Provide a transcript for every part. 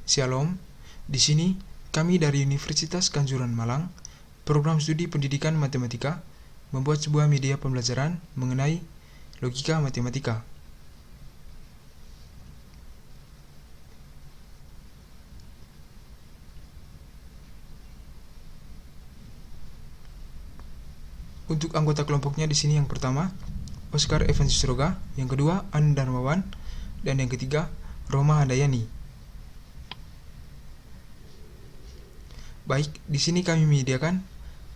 Shalom, di sini kami dari Universitas Kanjuran Malang, program studi pendidikan matematika, membuat sebuah media pembelajaran mengenai logika matematika. Untuk anggota kelompoknya di sini yang pertama, Oscar Evansius Roga, yang kedua, An Darmawan, dan yang ketiga, Roma Handayani. Baik, di sini kami menyediakan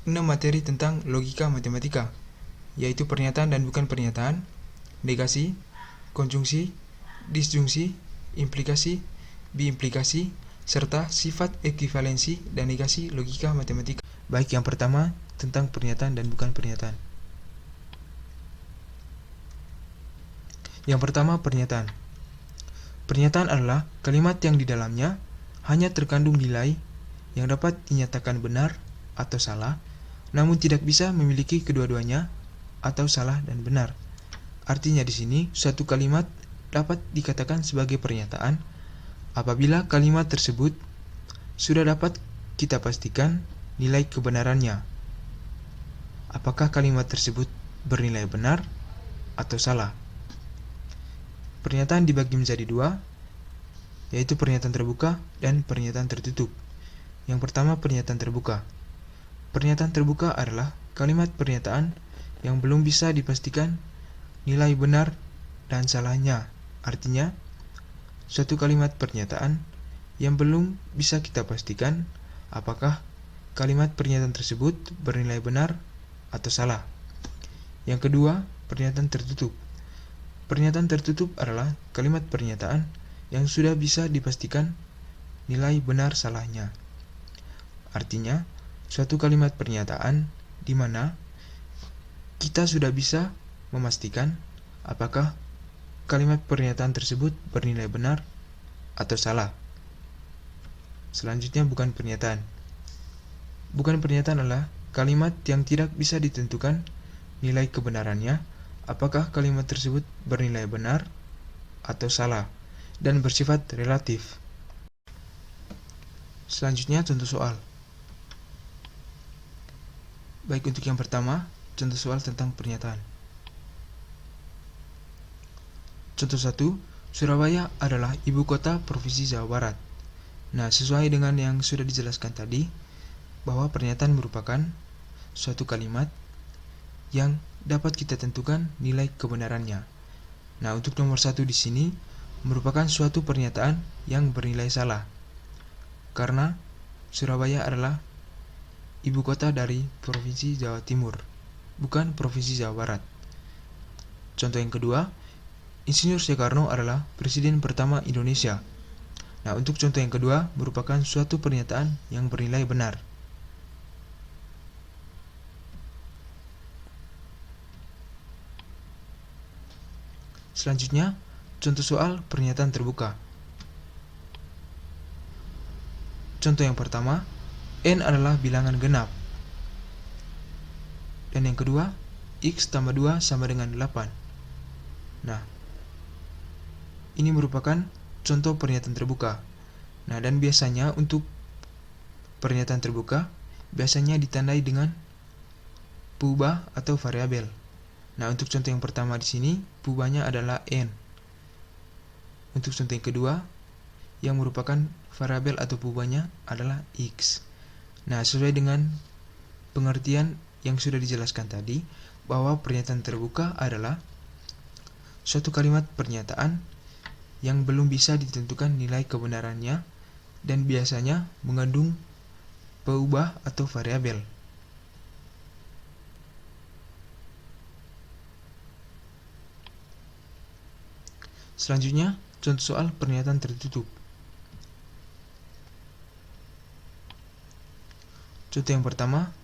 6 materi tentang logika matematika, yaitu pernyataan dan bukan pernyataan, negasi, konjungsi, disjungsi, implikasi, biimplikasi, serta sifat ekuivalensi dan negasi logika matematika. Baik, yang pertama tentang pernyataan dan bukan pernyataan. Yang pertama, pernyataan. Pernyataan adalah kalimat yang di dalamnya hanya terkandung nilai yang dapat dinyatakan benar atau salah, namun tidak bisa memiliki kedua-duanya atau salah dan benar. Artinya di sini suatu kalimat dapat dikatakan sebagai pernyataan apabila kalimat tersebut sudah dapat kita pastikan nilai kebenarannya. Apakah kalimat tersebut bernilai benar atau salah? Pernyataan dibagi menjadi dua, yaitu pernyataan terbuka dan pernyataan tertutup. Yang pertama, pernyataan terbuka. Pernyataan terbuka adalah kalimat pernyataan yang belum bisa dipastikan nilai benar dan salahnya. Artinya, suatu kalimat pernyataan yang belum bisa kita pastikan apakah kalimat pernyataan tersebut bernilai benar atau salah. Yang kedua, pernyataan tertutup. Pernyataan tertutup adalah kalimat pernyataan yang sudah bisa dipastikan nilai benar salahnya. Artinya, suatu kalimat pernyataan di mana kita sudah bisa memastikan apakah kalimat pernyataan tersebut bernilai benar atau salah. Selanjutnya, bukan pernyataan. Bukan pernyataan adalah kalimat yang tidak bisa ditentukan nilai kebenarannya, apakah kalimat tersebut bernilai benar atau salah, dan bersifat relatif. Selanjutnya, contoh soal. Baik, untuk yang pertama, contoh soal tentang pernyataan. Contoh 1, Surabaya adalah ibu kota Provinsi Jawa Barat. Nah, sesuai dengan yang sudah dijelaskan tadi, bahwa pernyataan merupakan suatu kalimat yang dapat kita tentukan nilai kebenarannya. Nah, untuk nomor 1 di sini merupakan suatu pernyataan yang bernilai salah, karena Surabaya adalah ibu kota dari Provinsi Jawa Timur, bukan Provinsi Jawa Barat. Contoh yang kedua, Insinyur Soekarno adalah presiden pertama Indonesia. Nah, untuk contoh yang kedua merupakan suatu pernyataan yang bernilai benar. Selanjutnya, contoh soal pernyataan terbuka. Contoh yang pertama, N adalah bilangan genap. Dan yang kedua, X tambah 2 sama dengan 8. Nah, ini merupakan contoh pernyataan terbuka. Nah, dan biasanya untuk pernyataan terbuka, biasanya ditandai dengan peubah atau variabel. Nah, untuk contoh yang pertama di sini, peubahnya adalah N. Untuk contoh yang kedua, yang merupakan variabel atau peubahnya adalah X. Nah, sesuai dengan pengertian yang sudah dijelaskan tadi, bahwa pernyataan terbuka adalah suatu kalimat pernyataan yang belum bisa ditentukan nilai kebenarannya dan biasanya mengandung peubah atau variabel. Selanjutnya, contoh soal pernyataan tertutup. Contoh yang pertama,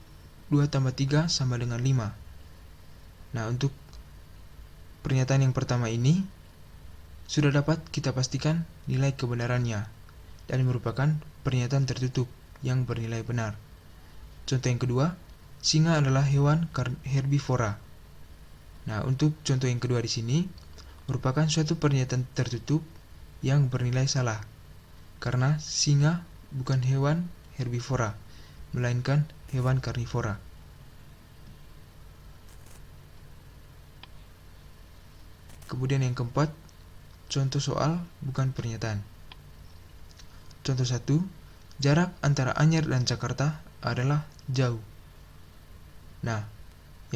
2 tambah 3 sama dengan 5. Nah, untuk pernyataan yang pertama ini sudah dapat kita pastikan nilai kebenarannya dan merupakan pernyataan tertutup yang bernilai benar. Contoh yang kedua, singa adalah hewan herbivora. Nah, untuk contoh yang kedua di sini merupakan suatu pernyataan tertutup yang bernilai salah, karena singa bukan hewan herbivora, melainkan hewan karnivora. Kemudian yang keempat, contoh soal bukan pernyataan. Contoh 1, jarak antara Anyer dan Jakarta adalah jauh. Nah,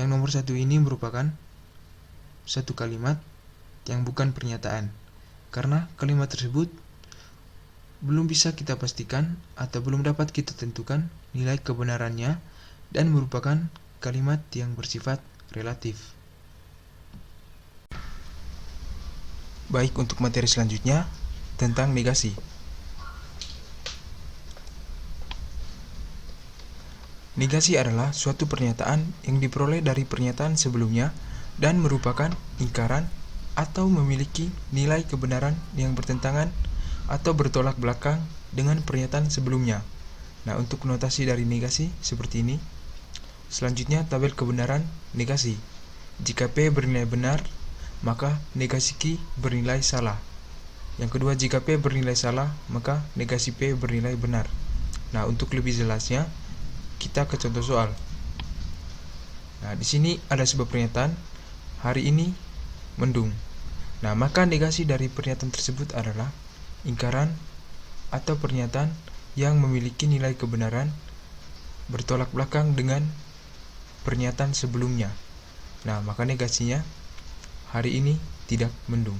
yang nomor 1 ini merupakan satu kalimat yang bukan pernyataan, karena kalimat tersebut belum bisa kita pastikan atau belum dapat kita tentukan nilai kebenarannya dan merupakan kalimat yang bersifat relatif. Baik, untuk materi selanjutnya tentang negasi. Negasi adalah suatu pernyataan yang diperoleh dari pernyataan sebelumnya dan merupakan ingkaran atau memiliki nilai kebenaran yang bertentangan atau bertolak belakang dengan pernyataan sebelumnya. Nah, untuk notasi dari negasi seperti ini. Selanjutnya, tabel kebenaran negasi. Jika P bernilai benar, maka negasi Q bernilai salah. Yang kedua, jika P bernilai salah, maka negasi P bernilai benar. Nah, untuk lebih jelasnya, kita ke contoh soal. Nah, di sini ada sebuah pernyataan, hari ini mendung. Nah, maka negasi dari pernyataan tersebut adalah ingkaran atau pernyataan yang memiliki nilai kebenaran bertolak belakang dengan pernyataan sebelumnya. Nah, maka negasinya hari ini tidak mendung.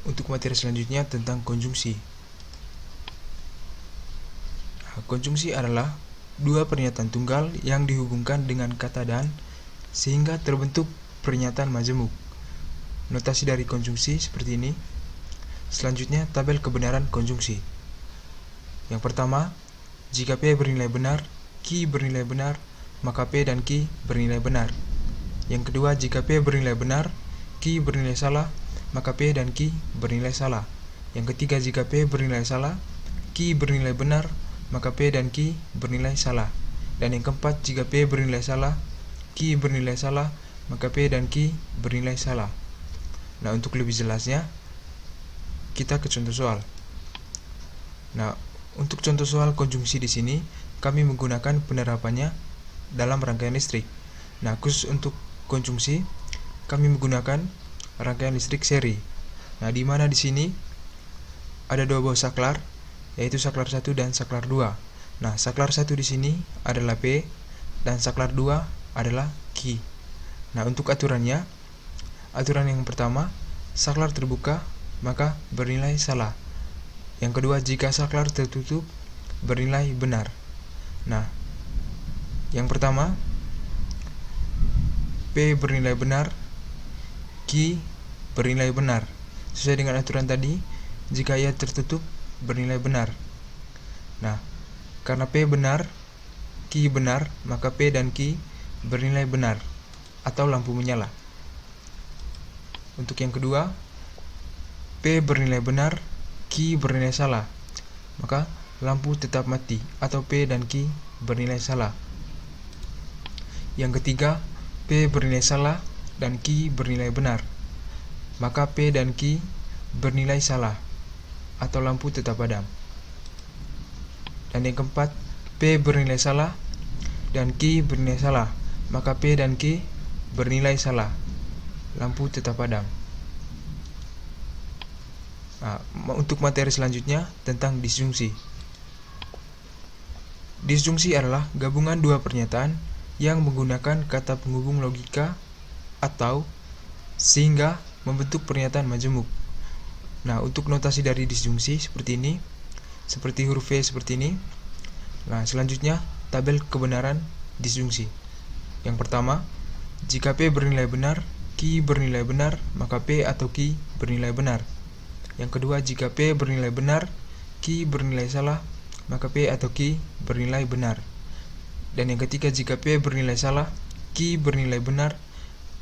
Untuk materi selanjutnya tentang konjungsi. Konjungsi adalah dua pernyataan tunggal yang dihubungkan dengan kata dan sehingga terbentuk pernyataan majemuk. Notasi dari konjungsi seperti ini. Selanjutnya, tabel kebenaran konjungsi. Yang pertama, jika P bernilai benar, Q bernilai benar, maka P dan Q bernilai benar. Yang kedua, jika P bernilai benar, Q bernilai salah, maka P dan Q bernilai salah. Yang ketiga, jika P bernilai salah, Q bernilai benar, maka P dan Q bernilai salah. Dan yang keempat, jika P bernilai salah, Q bernilai salah, maka P dan Q bernilai salah. Nah, untuk lebih jelasnya, kita ke contoh soal. Nah, untuk contoh soal konjungsi di sini, kami menggunakan penerapannya dalam rangkaian listrik. Nah, khusus untuk konjungsi, kami menggunakan rangkaian listrik seri. Nah, di mana di sini ada dua buah saklar, yaitu saklar 1 dan saklar 2. Nah, saklar 1 di sini adalah P dan saklar 2 adalah Q. Nah, untuk aturannya, aturan yang pertama, saklar terbuka maka bernilai salah. Yang kedua, jika saklar tertutup bernilai benar. Nah, yang pertama, P bernilai benar, Q bernilai benar. Sesuai dengan aturan tadi, jika ia tertutup bernilai benar. Nah, karena P benar, Q benar, maka P dan Q bernilai benar atau lampu menyala. Untuk yang kedua, P bernilai benar, Q bernilai salah, maka lampu tetap mati atau P dan Q bernilai salah. Yang ketiga, P bernilai salah dan Q bernilai benar, maka P dan Q bernilai salah atau lampu tetap padam. Dan yang keempat, P bernilai salah dan Q bernilai salah, maka P dan Q bernilai salah, lampu tetap padam. Nah, untuk materi selanjutnya tentang disjungsi. Disjungsi adalah gabungan dua pernyataan yang menggunakan kata penghubung logika atau sehingga membentuk pernyataan majemuk. Nah, untuk notasi dari disjungsi seperti ini, seperti huruf V seperti ini. Nah, selanjutnya tabel kebenaran disjungsi. Yang pertama, jika P bernilai benar, Q bernilai benar, maka P atau Q bernilai benar. Yang kedua, jika P bernilai benar, Q bernilai salah, maka P atau Q bernilai benar. Dan yang ketiga, jika P bernilai salah, Q bernilai benar,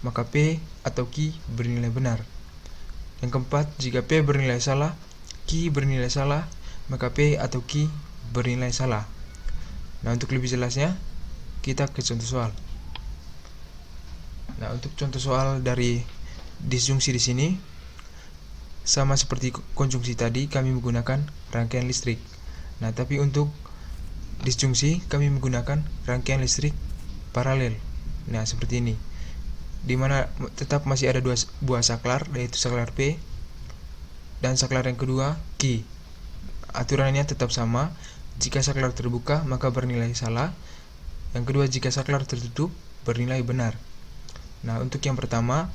maka P atau Q bernilai benar. Yang keempat, jika P bernilai salah, Q bernilai salah, maka P atau Q bernilai salah. Nah, untuk lebih jelasnya, kita ke contoh soal. Nah, untuk contoh soal dari disjungsi di sini, sama seperti konjungsi tadi, kami menggunakan rangkaian listrik. Nah, tapi untuk disjungsi kami menggunakan rangkaian listrik paralel. Nah, seperti ini, dimana tetap masih ada dua buah saklar, yaitu saklar P dan saklar yang kedua Q. Aturannya tetap sama. Jika saklar terbuka maka bernilai salah. Yang kedua, jika saklar tertutup bernilai benar. Nah, untuk yang pertama,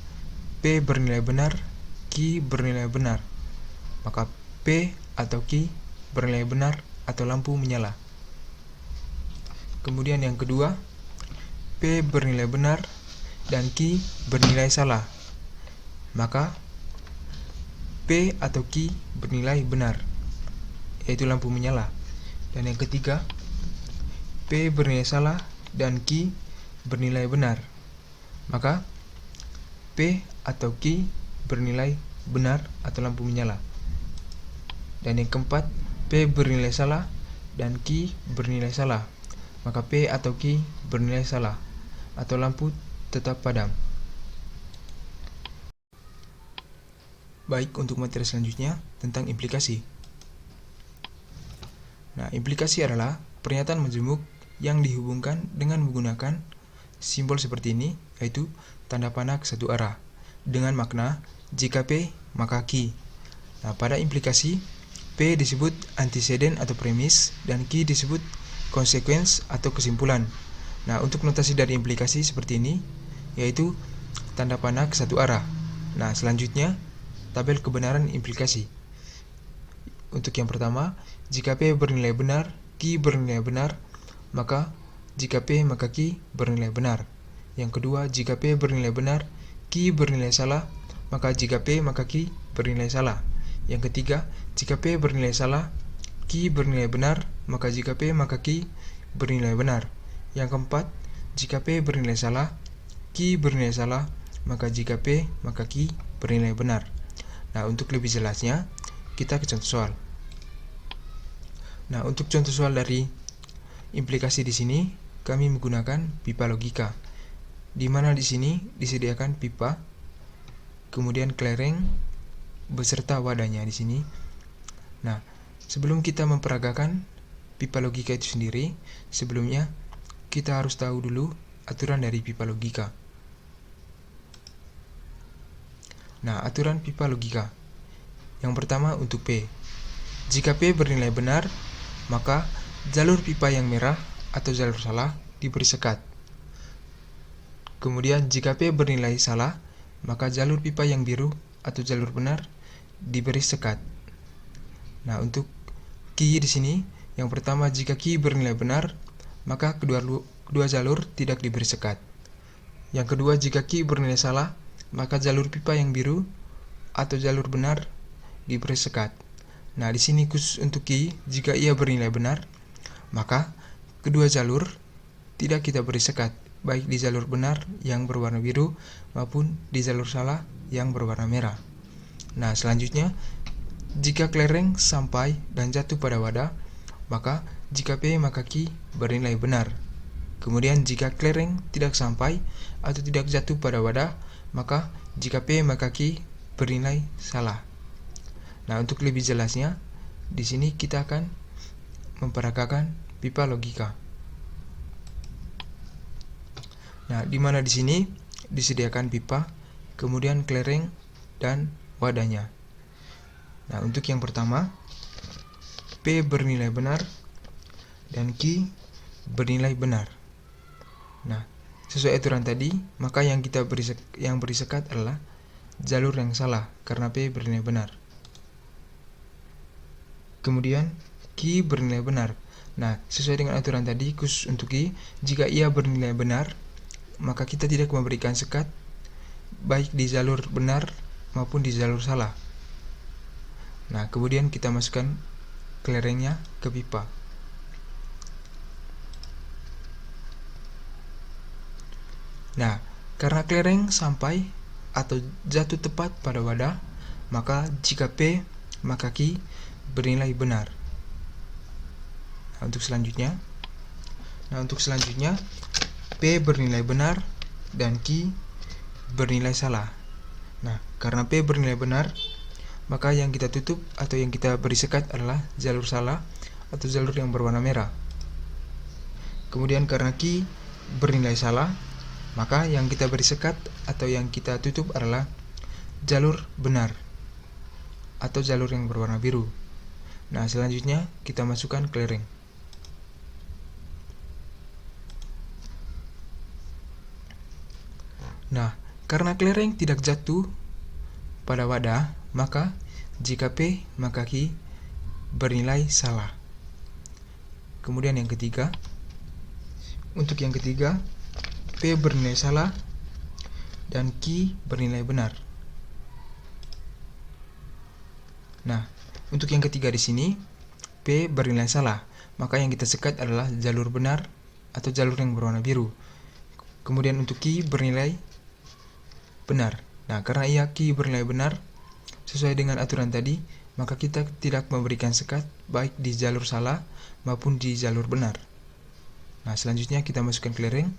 P bernilai benar, Q bernilai benar. Maka P atau Q bernilai benar atau lampu menyala. Kemudian yang kedua, P bernilai benar dan Q bernilai salah. Maka P atau Q bernilai benar, yaitu lampu menyala. Dan yang ketiga, P bernilai salah dan Q bernilai benar. Maka P atau Q bernilai benar atau lampu menyala. Dan yang keempat, P bernilai salah dan Q bernilai salah. Maka P atau Q bernilai salah atau lampu tetap padam. Baik, untuk materi selanjutnya tentang implikasi. Nah, implikasi adalah pernyataan majemuk yang dihubungkan dengan menggunakan simbol seperti ini, yaitu tanda panah satu arah, dengan makna jika P maka Q. Nah, pada implikasi, P disebut antiseden atau premis dan Q disebut konsekuens atau kesimpulan. Nah, untuk notasi dari implikasi seperti ini, yaitu tanda panah satu arah. Nah, selanjutnya tabel kebenaran implikasi. Untuk yang pertama, jika P bernilai benar, Q bernilai benar, maka jika P maka Q bernilai benar. Yang kedua, jika P bernilai benar, Q bernilai salah, maka jika P maka Q bernilai salah. Yang ketiga, jika P bernilai salah, Q bernilai benar, maka jika P maka Q bernilai benar. Yang keempat, jika P bernilai salah, Q bernilai salah, maka jika P maka Q bernilai benar. Nah, untuk lebih jelasnya, kita ke contoh soal. Nah, untuk contoh soal dari implikasi di sini, kami menggunakan pipa logika, di mana di sini disediakan pipa, kemudian kelereng beserta wadahnya di sini. Nah, sebelum kita memperagakan pipa logika itu sendiri, sebelumnya kita harus tahu dulu aturan dari pipa logika. Nah, aturan pipa logika. Yang pertama untuk P. Jika P bernilai benar, maka jalur pipa yang merah atau jalur salah diberi sekat. Kemudian jika P bernilai salah, maka jalur pipa yang biru atau jalur benar diberi sekat. Nah, untuk Q di sini, yang pertama jika Q bernilai benar, maka kedua jalur tidak diberi sekat. Yang kedua, jika Q bernilai salah, maka jalur pipa yang biru atau jalur benar diberi sekat. Nah, di sini khusus untuk Q, jika ia bernilai benar, maka kedua jalur tidak kita beri sekat, baik di jalur benar yang berwarna biru maupun di jalur salah yang berwarna merah. Nah, selanjutnya, jika kelereng sampai dan jatuh pada wadah, maka jika P maka Q bernilai benar. Kemudian jika kelereng tidak sampai atau tidak jatuh pada wadah, maka jika P maka Q bernilai salah. Nah, untuk lebih jelasnya, di sini kita akan memperagakan pipa logika. Nah, di mana di sini disediakan pipa, kemudian kelereng dan wadahnya. Nah, untuk yang pertama, P bernilai benar dan Q bernilai benar. Nah, sesuai aturan tadi, maka yang kita beri sekat adalah jalur yang salah karena P bernilai benar. Kemudian Q bernilai benar. Nah, sesuai dengan aturan tadi, khusus untuk Q, jika ia bernilai benar, maka kita tidak memberikan sekat baik di jalur benar maupun di jalur salah. Nah, kemudian kita masukkan kelerengnya ke pipa. Nah, karena kelereng sampai atau jatuh tepat pada wadah, maka jika P maka Q bernilai benar. Nah, untuk selanjutnya, P bernilai benar dan Q bernilai salah. Nah, karena P bernilai benar, maka yang kita tutup atau yang kita beri sekat adalah jalur salah atau jalur yang berwarna merah. Kemudian karena key bernilai salah, maka yang kita beri sekat atau yang kita tutup adalah jalur benar atau jalur yang berwarna biru. Nah, selanjutnya kita masukkan clearing. Nah, karena clearing tidak jatuh pada wadah, maka jika P maka Q bernilai salah. Kemudian yang ketiga, untuk yang ketiga, P bernilai salah dan Q bernilai benar. Nah, untuk yang ketiga di sini, P bernilai salah, maka yang kita sekat adalah jalur benar atau jalur yang berwarna biru. Kemudian untuk Q bernilai benar. Nah, karena ia Q bernilai benar, sesuai dengan aturan tadi, maka kita tidak memberikan sekat baik di jalur salah maupun di jalur benar. Nah, selanjutnya kita masukkan clearing.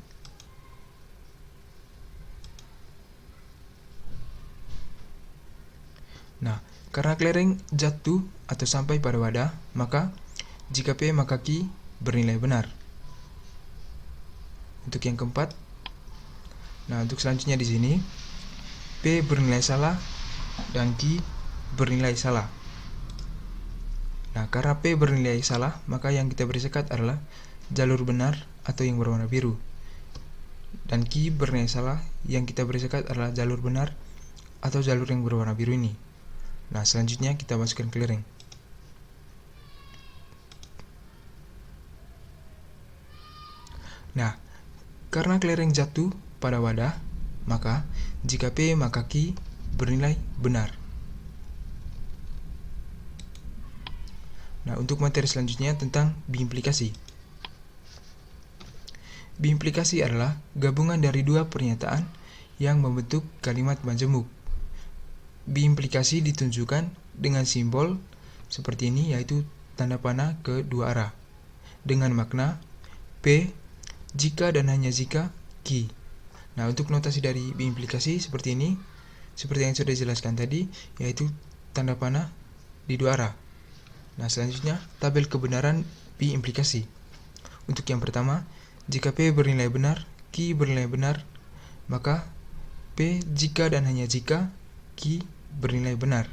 Nah, karena clearing jatuh atau sampai pada wadah, maka jika P maka Q bernilai benar. Untuk yang keempat, nah untuk selanjutnya di sini, P bernilai salah dan Q bernilai salah. Nah, karena P bernilai salah, maka yang kita beri sekat adalah jalur benar atau yang berwarna biru. Dan Q bernilai salah, yang kita beri sekat adalah jalur benar atau jalur yang berwarna biru ini. Nah, selanjutnya kita masukkan clearing. Nah, karena clearing jatuh pada wadah, maka jika P maka Q bernilai benar. Nah, untuk materi selanjutnya tentang biimplikasi. Biimplikasi adalah gabungan dari dua pernyataan yang membentuk kalimat majemuk. Biimplikasi ditunjukkan dengan simbol seperti ini, yaitu tanda panah ke dua arah, dengan makna P jika dan hanya jika Q. Nah, untuk notasi dari biimplikasi seperti ini, seperti yang sudah dijelaskan tadi, yaitu tanda panah di dua arah. Nah, selanjutnya tabel kebenaran biimplikasi. Untuk yang pertama, jika P bernilai benar, Q bernilai benar, maka P jika dan hanya jika Q bernilai benar.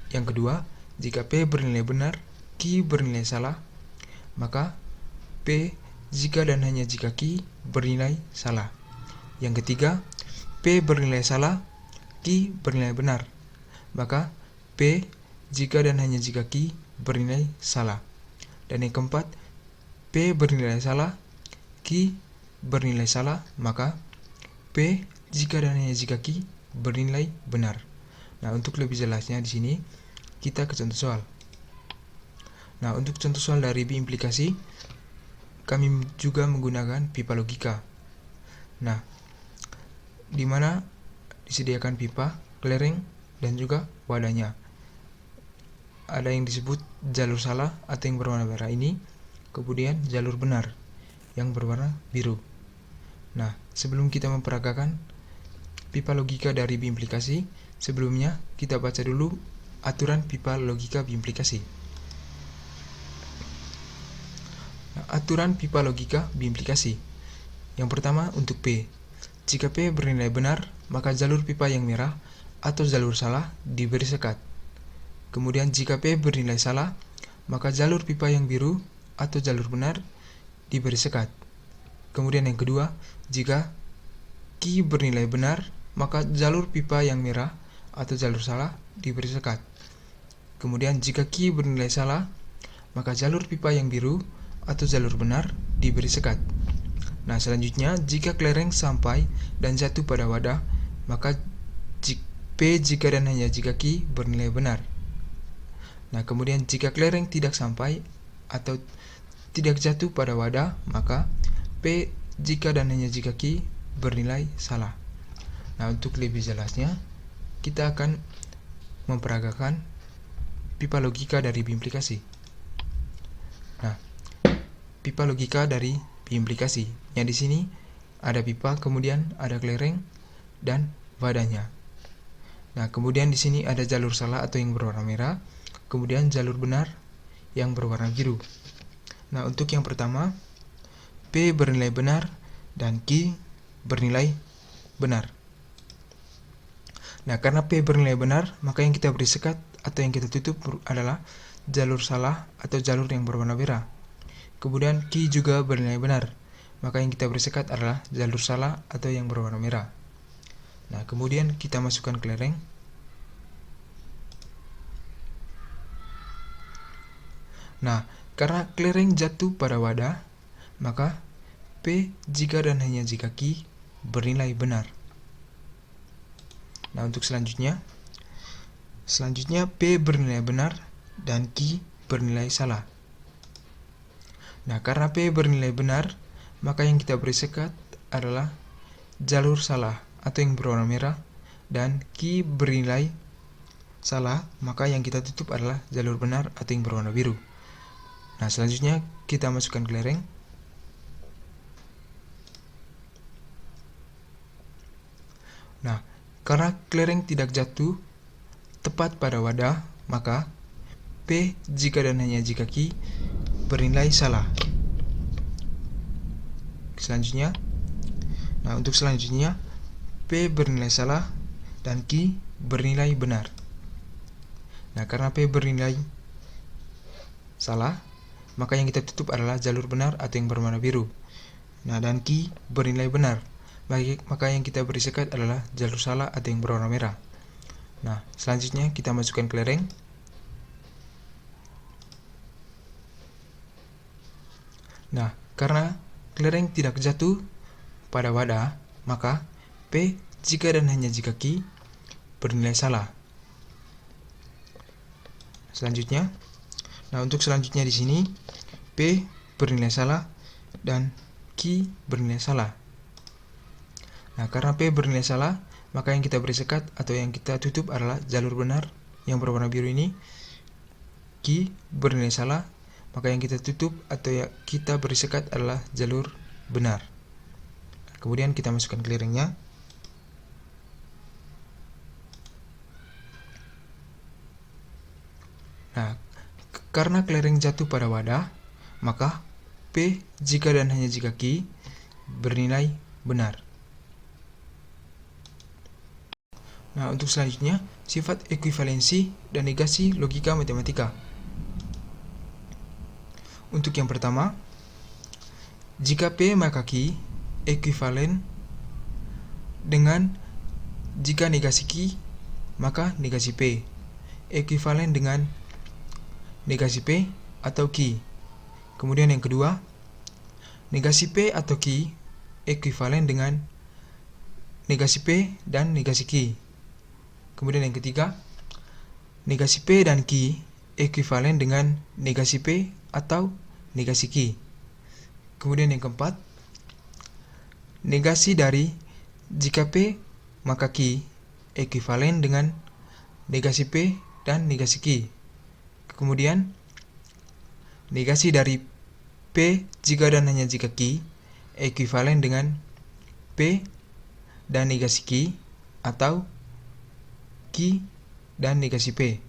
Yang kedua, jika P bernilai benar, Q bernilai salah, maka P jika dan hanya jika Q bernilai salah. Yang ketiga, P bernilai salah, Q bernilai benar, maka P jika dan hanya jika Q bernilai salah. Dan yang keempat, P bernilai salah, Q bernilai salah, maka P jika dan hanya jika Q bernilai benar. Nah, untuk lebih jelasnya di sini kita ke contoh soal. Nah, untuk contoh soal dari biimplikasi, kami juga menggunakan pipa logika. Nah, di mana disediakan pipa, clearing, dan juga wadahnya. Ada yang disebut jalur salah atau yang berwarna merah ini, kemudian jalur benar yang berwarna biru. Nah, sebelum kita memperagakan pipa logika dari biimplikasi, sebelumnya kita baca dulu aturan pipa logika biimplikasi. Nah, aturan pipa logika biimplikasi. Yang pertama untuk P. Jika P bernilai benar, maka jalur pipa yang merah atau jalur salah diberi sekat. Kemudian jika P bernilai salah, maka jalur pipa yang biru atau jalur benar diberi sekat. Kemudian yang kedua, jika Q bernilai benar, maka jalur pipa yang merah atau jalur salah diberi sekat. Kemudian jika Q bernilai salah, maka jalur pipa yang biru atau jalur benar diberi sekat. Nah, selanjutnya jika clearing sampai dan jatuh pada wadah, maka P jika dan hanya jika Q bernilai benar. Nah, kemudian jika clearing tidak sampai atau tidak jatuh pada wadah, maka P jika dan hanya jika Q bernilai salah. Nah, untuk lebih jelasnya, kita akan memperagakan pipa logika dari biimplikasi. Nah, pipa logika dari biimplikasi. Yang di sini ada pipa, kemudian ada clearing dan wadahnya. Nah, kemudian di sini ada jalur salah atau yang berwarna merah, kemudian jalur benar yang berwarna biru. Nah, untuk yang pertama, P bernilai benar dan Q bernilai benar. Nah, karena P bernilai benar, maka yang kita beri sekat atau yang kita tutup adalah jalur salah atau jalur yang berwarna merah. Kemudian Q juga bernilai benar, maka yang kita beri sekat adalah jalur salah atau yang berwarna merah. Nah, kemudian kita masukkan kelereng. Nah, karena kelereng jatuh pada wadah, maka P jika dan hanya jika Q bernilai benar. Nah, untuk selanjutnya P bernilai benar dan Q bernilai salah. Nah, karena P bernilai benar, maka yang kita beri sekat adalah jalur salah atau yang berwarna merah, dan Q bernilai salah, maka yang kita tutup adalah jalur benar atau yang berwarna biru. Nah, selanjutnya kita masukkan kelereng. Nah, karena kelereng tidak jatuh tepat pada wadah, maka P jika dan hanya jika Q bernilai salah. Untuk selanjutnya P bernilai salah dan Q bernilai benar. Nah, karena P bernilai salah, maka yang kita tutup adalah jalur benar atau yang berwarna biru. Nah, dan Q bernilai benar, maka yang kita beri sekat adalah jalur salah atau yang berwarna merah. Nah, selanjutnya kita masukkan kelereng. Nah, karena kelereng tidak jatuh pada wadah, maka P jika dan hanya jika Q bernilai salah. Untuk selanjutnya di sini P bernilai salah dan Q bernilai salah. Nah, karena P bernilai salah, maka yang kita beri sekat atau yang kita tutup adalah jalur benar yang berwarna biru ini. Q bernilai salah, maka yang kita tutup atau yang kita beri sekat adalah jalur benar. Kemudian kita masukkan kelerengnya. Nah, karena kelereng jatuh pada wadah, maka P jika dan hanya jika Q bernilai benar. Nah, untuk selanjutnya, sifat ekuivalensi dan negasi logika matematika. Untuk yang pertama, jika P maka Q ekuivalen dengan jika negasi Q maka negasi P ekuivalen dengan negasi P atau Q. Kemudian yang kedua, negasi P atau Q ekuivalen dengan negasi P dan negasi Q. Kemudian yang ketiga, negasi P dan Q ekuivalen dengan negasi P atau negasi Q. Kemudian yang keempat, negasi dari jika P maka Q ekuivalen dengan negasi P dan negasi Q. Kemudian negasi dari P jika dan hanya jika Q ekuivalen dengan P dan negasi Q atau Q dan negasi P.